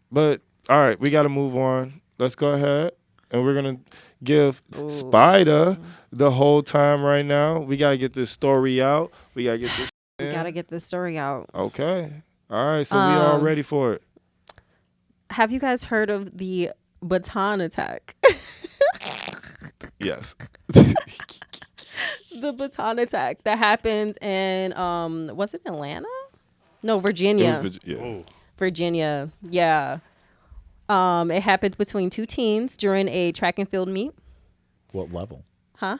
But all right, we got to move on. Let's go ahead, and we're gonna give Spider the whole time right now. We gotta get this story out. We gotta get this. We gotta get this story out. Okay. All right. So we all ready for it. Have you guys heard of the baton attack? Yes. The baton attack that happened in was it Atlanta? No, Virginia. Virginia. Yeah. It happened between two teens during a track and field meet. What level? Huh?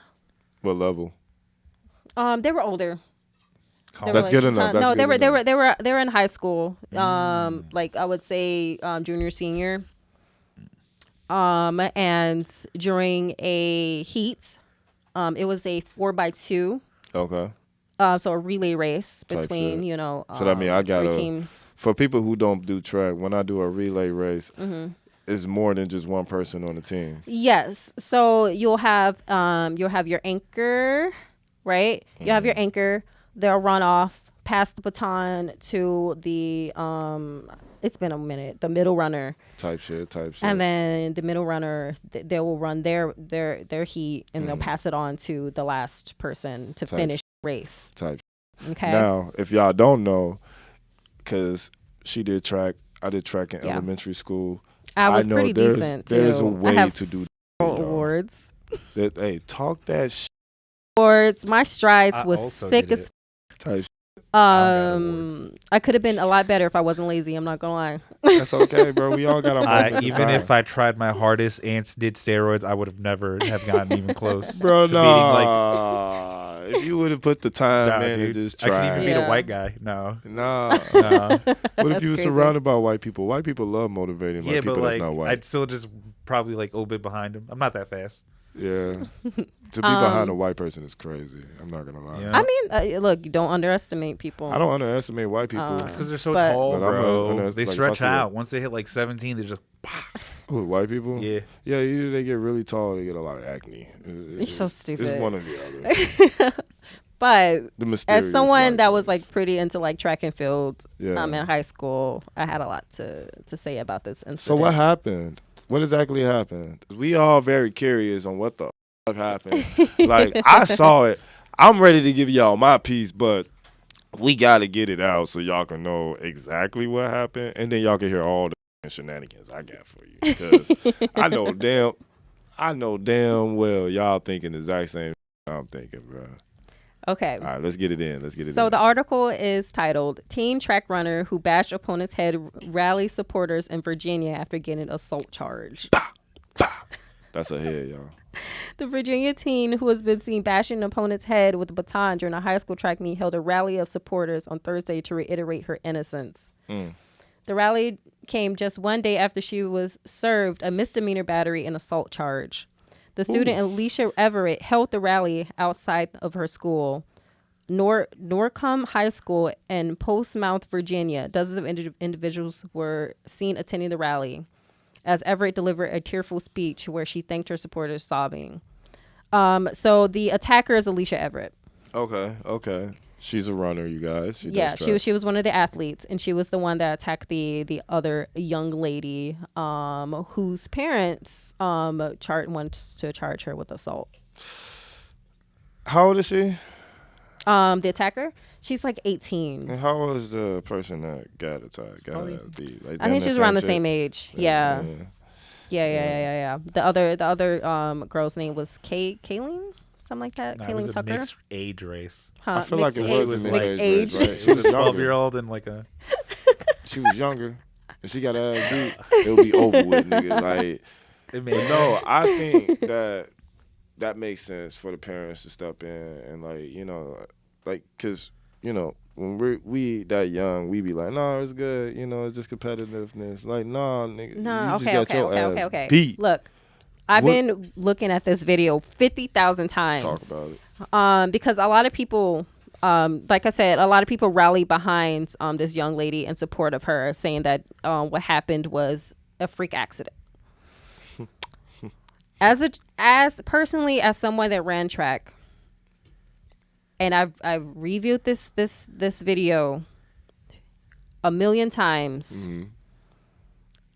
What level? They were older. That's good enough. No, they were in high school. Like I would say junior, senior. And during a heat, it was a 4x2. Okay. So a relay race between, so that means I got three teams. For people who don't do track, when I do a relay race, it's more than just one person on the team. Yes. So you'll have your anchor, right? You have your anchor. They'll run off, pass the baton to the it's been a minute, the middle runner. Type shit. And then the middle runner, they will run their heat, and they'll pass it on to the last person to finish the race. Okay. Now, if y'all don't know, because she did track, I did track in elementary school. I was pretty decent, too. There's a way to do awards. Hey, talk that shit. Awards. My strides was sick as type. I could have been a lot better if I wasn't lazy. I'm not gonna lie. That's okay, bro. We all got our moments. Even if I tried my hardest and did steroids, I would have never have gotten even close. Bro, to no. If you would have put the time in and just tried. I could even beat a white guy. No. What if you were surrounded by white people? White people love motivating people that's not white. I'd still just probably a little bit behind him. I'm not that fast. Yeah. To be behind a white person is crazy. I'm not gonna lie. Yeah. I mean, look, you don't underestimate people. I don't underestimate white people. That's because they're so tall, bro. They stretch out. Once they hit 17, they're just. Who, white people? Yeah. Yeah, either they get really tall or they get a lot of acne. You're so stupid. It's one or the other. But as someone that was pretty into track and field in high school, I had a lot to say about this incident. So what happened? What exactly happened? We all very curious on what the fuck happened. I saw it. I'm ready to give y'all my piece, but we got to get it out so y'all can know exactly what happened, and then y'all can hear all the shenanigans I got for you. Because I know damn well y'all thinking the exact same I'm thinking, bro. Okay. All right, let's get it in. So the article is titled "Teen Track Runner Who Bashed Opponent's Head Rally Supporters in Virginia After Getting Assault Charge." That's a head, y'all. The Virginia teen who has been seen bashing an opponent's head with a baton during a high school track meet held a rally of supporters on Thursday to reiterate her innocence. The rally came just one day after she was served a misdemeanor battery and assault charge. The student, Alicia Everett, held the rally outside of her school, Norcom High School in Portsmouth, Virginia. Dozens of individuals were seen attending the rally as Everett delivered a tearful speech where she thanked her supporters, sobbing. So the attacker is Alicia Everett. Okay. She's a runner, you guys. She was one of the athletes, and she was the one that attacked the other young lady, whose parents wants to charge her with assault. How old is she? The attacker, she's 18. And how old is the person that got attacked? I think she's around the same age. Yeah. The other girl's name was Kayleen. Something like that. Kayleen it was Tucker. a mixed age race. I feel like it was a mixed age. Right? She was a 12-year-old and she was younger. If she got ass beat, it would be over with, nigga. No, I think that makes sense for the parents to step in and because when we that young, we be like, no, it's good, it's just competitiveness. Nigga, no, okay. Beat. Look. I've been looking at this video 50,000 times. Talk about it. Because a lot of people, like I said, a lot of people rally behind this young lady in support of her, saying that what happened was a freak accident. As personally, as someone that ran track, and I've reviewed this video a million times. Mm-hmm.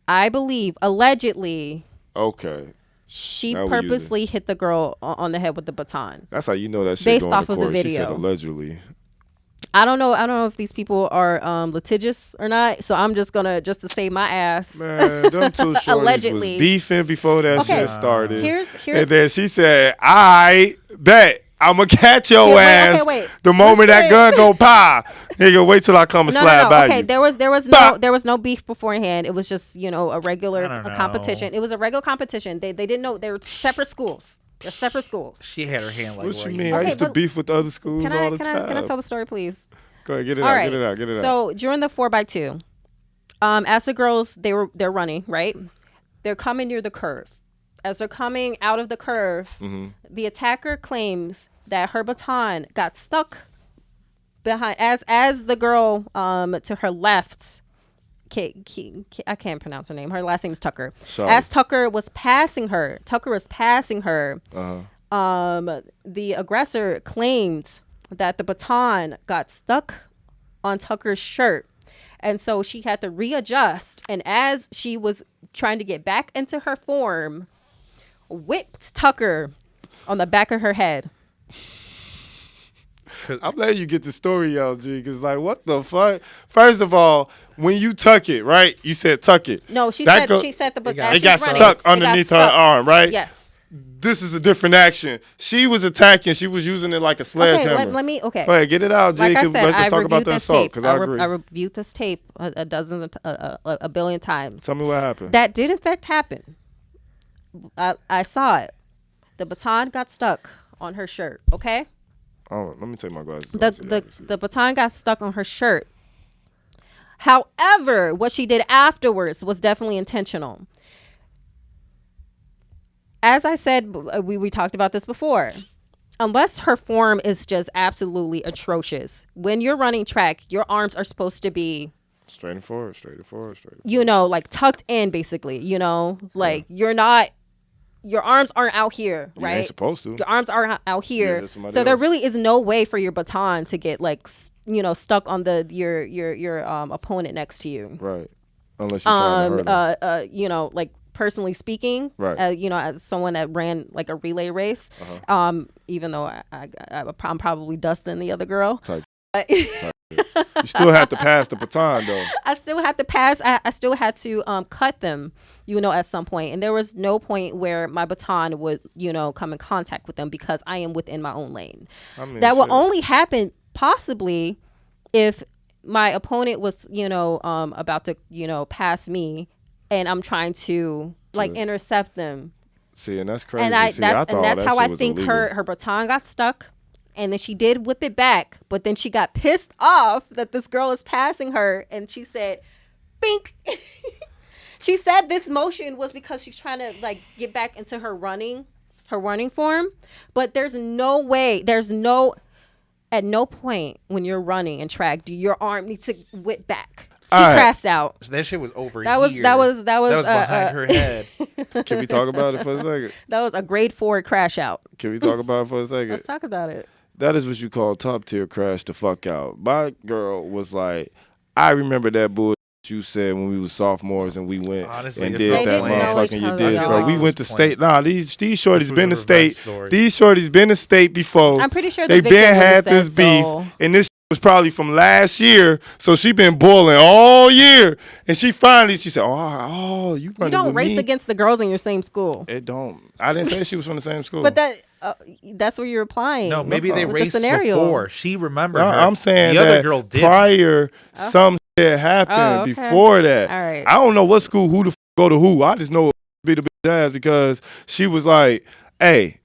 I believe, allegedly, Okay. she Now we purposely hit the girl on the head with the baton. That's how you know that shit Based going off to of the court. She said video. allegedly. I don't know if these people are litigious or not. So I'm just gonna to save my ass. Man, them two shorties Allegedly. was beefing before that Okay. shit started. Here's And then she said, I bet I'm going to catch your Yeah, ass wait. the moment that gun go pop. Nigga, wait till I come and slide by Okay, you. there was no beef beforehand. It was just, a regular competition. It was a regular competition. They didn't know they were separate schools. They're separate schools. She had her hand like. What you right mean? here. I used to beef with the other schools all the time. Can I tell the story, please? Go ahead, get it All out. right. Get it out. Get it out. So during the 4x2, as the girls they're running, right? They're coming near the curve. As they're coming out of the curve, the attacker claims that her baton got stuck behind as the girl to her left. I can't pronounce her name. Her last name is Tucker. Sorry. As Tucker was passing her, the aggressor claimed that the baton got stuck on Tucker's shirt. And so she had to readjust. And as she was trying to get back into her form, whipped Tucker on the back of her head. I'm letting you get the story out, G, because, like, what the fuck? First of all, when you tuck it, right? You said tuck it. No, she said the baton. It got stuck underneath her arm, right? Yes. This is a different action. She was attacking. She was using it like a sledgehammer. Okay, Go ahead, get it out, G. Like I said, let's talk about the assault, because I agree. I reviewed this tape a billion times. Tell me what happened. That did, in fact, happen. I saw it. The baton got stuck on her shirt, okay? Oh, let me take my glasses off. The baton got stuck on her shirt. However, what she did afterwards was definitely intentional. As I said, we talked about this before. Unless her form is just absolutely atrocious, when you're running track, your arms are supposed to be straight and forward. Like tucked in, basically. Like you're not. Your arms aren't out here, right? You ain't supposed to. Your arms are out here, so there really is no way for your baton to get stuck on your opponent next to you. Right. Unless you're trying to hurt him. Like personally speaking, right. As someone that ran like a relay race, even though I'm probably dusting the other girl. You still have to pass the baton, though. I still had to pass. I still had to cut them, at some point. And there was no point where my baton would, come in contact with them because I am within my own lane. That will only happen possibly if my opponent was, about to, pass me and I'm trying to intercept them. See, and that's crazy. And that's how I think her baton got stuck. And then she did whip it back, but then she got pissed off that this girl is passing her, and she said, "Bink." She said this motion was because she's trying to get back into her running form. But there's no way, at no point when you're running in track do your arm need to whip back. She crashed out. That shit was over that here. That was behind her head. Can we talk about it for a second? That was a grade 4 crash out. Can we talk about it for a second? Let's talk about it. That is what you call top tier crash the fuck out. My girl was like, I remember that bullshit you said when we was sophomores and we went and did that motherfucking you did, bro. We went to state. Nah, these shorties been to state. These shorties been to state before. I'm pretty sure they been had this beef, and this was probably from last year. So she been boiling all year, and she said, "Oh, you don't race against the girls in your same school." It don't. I didn't say she was from the same school, but that's where you're applying. No, maybe they raced before. She remembered her. I'm saying the that other girl did. Prior, some shit happened before that. All right. I don't know what school, who the go to who. I just know it be the bitch ass because she was like, "Hey,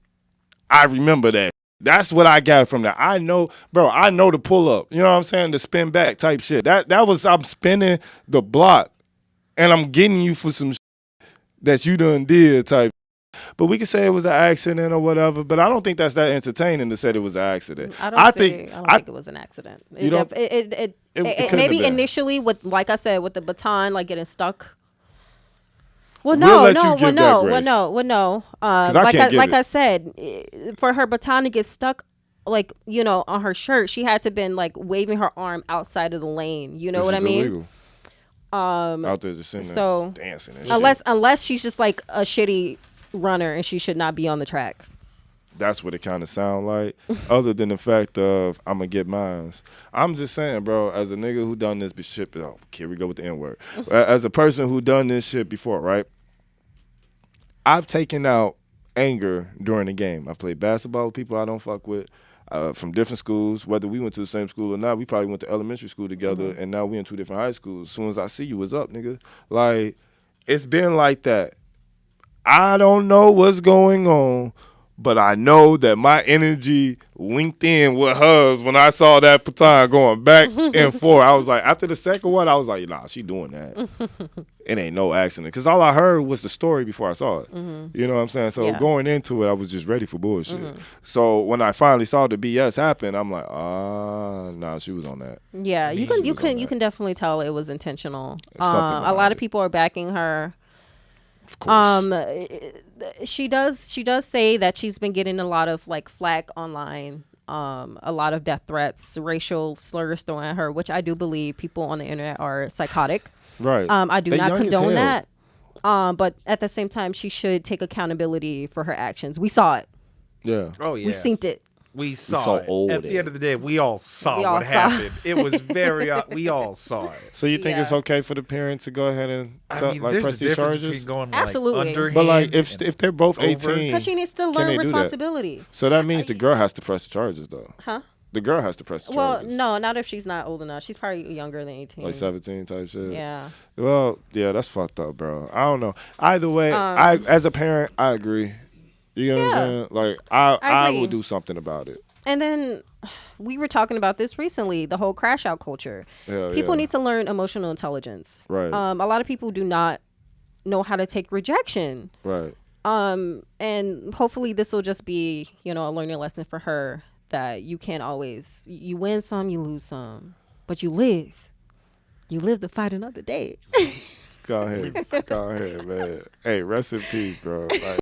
I remember that." That's what I got from that. I know, bro. I know the pull up. You know what I'm saying? The spin back type shit. That was I'm spinning the block, and I'm getting you for some shit that you done did type. But we could say it was an accident or whatever. But I don't think that's that entertaining to say it was an accident. I think it was an accident. It maybe initially with, like I said, with the baton getting stuck. Well, no. Like I said, for her baton to get stuck like, you know, on her shirt, she had to been like waving her arm outside of the lane. You know what I mean? Illegal. Out there just sitting so there dancing and shit. unless she's just like a shitty runner and she should not be on the track. That's what it kind of sound like. Other than the fact of I'm gonna get mines. I'm just saying, bro. As a nigga who done this shit, oh, here we go with the N word. As a person who done this shit before, right? I've taken out anger during the game. I played basketball with people I don't fuck with. From different schools, whether we went to the same school or not, we probably went to elementary school together, and now we in 2 different high schools. As soon as I see you, what's up, nigga? Like, it's been like that. I don't know what's going on, but I know that my energy linked in with hers when I saw that baton going back and forth. I was like, after the second one, I was like, nah, she doing that. It ain't no accident. Because all I heard was the story before I saw it. You know what I'm saying? So going into it, I was just ready for bullshit. So when I finally saw the BS happen, I'm like, nah, she was on that. Yeah, you can definitely tell it was intentional. A Something lot behind of people are backing her. Of course. She does say that she's been getting a lot of like flack online, a lot of death threats, racial slurs thrown at her, which I do believe people on the internet are psychotic. Right. I do They not young as condone hell. that. But at the same time, she should take accountability for her actions. We saw it. Yeah. Oh yeah. We synced it. We saw saw it. all At that. the end of the day, we all saw We all what saw. happened. It was very. We all saw it. So you think Yeah. it's okay for the parent to go ahead and I mean, like there's press a these difference charges? between going Absolutely. like underhand. But like and if they're both over. 18, Because she needs to can learn they do that? responsibility. So that means the girl has to press the charges though. Huh? The girl has to press the Well, charges. no, not if she's not old enough. She's probably younger than 18. Like 17 type shit. Yeah. Well, yeah, that's fucked up, bro. I don't know. Either way, Um, as a parent, I agree. You know what I'm saying? Like I agree. will do something about it. And then we were talking about this recently, the whole crash out culture. Hell People yeah. need to learn emotional intelligence. Right. A lot of people do not know how to take rejection. Right. And hopefully this will just be, you know, a learning lesson for her that you can't always, you win some, you lose some, but you live. You live to fight another day. Go ahead, man. Hey, rest in peace, bro. Like,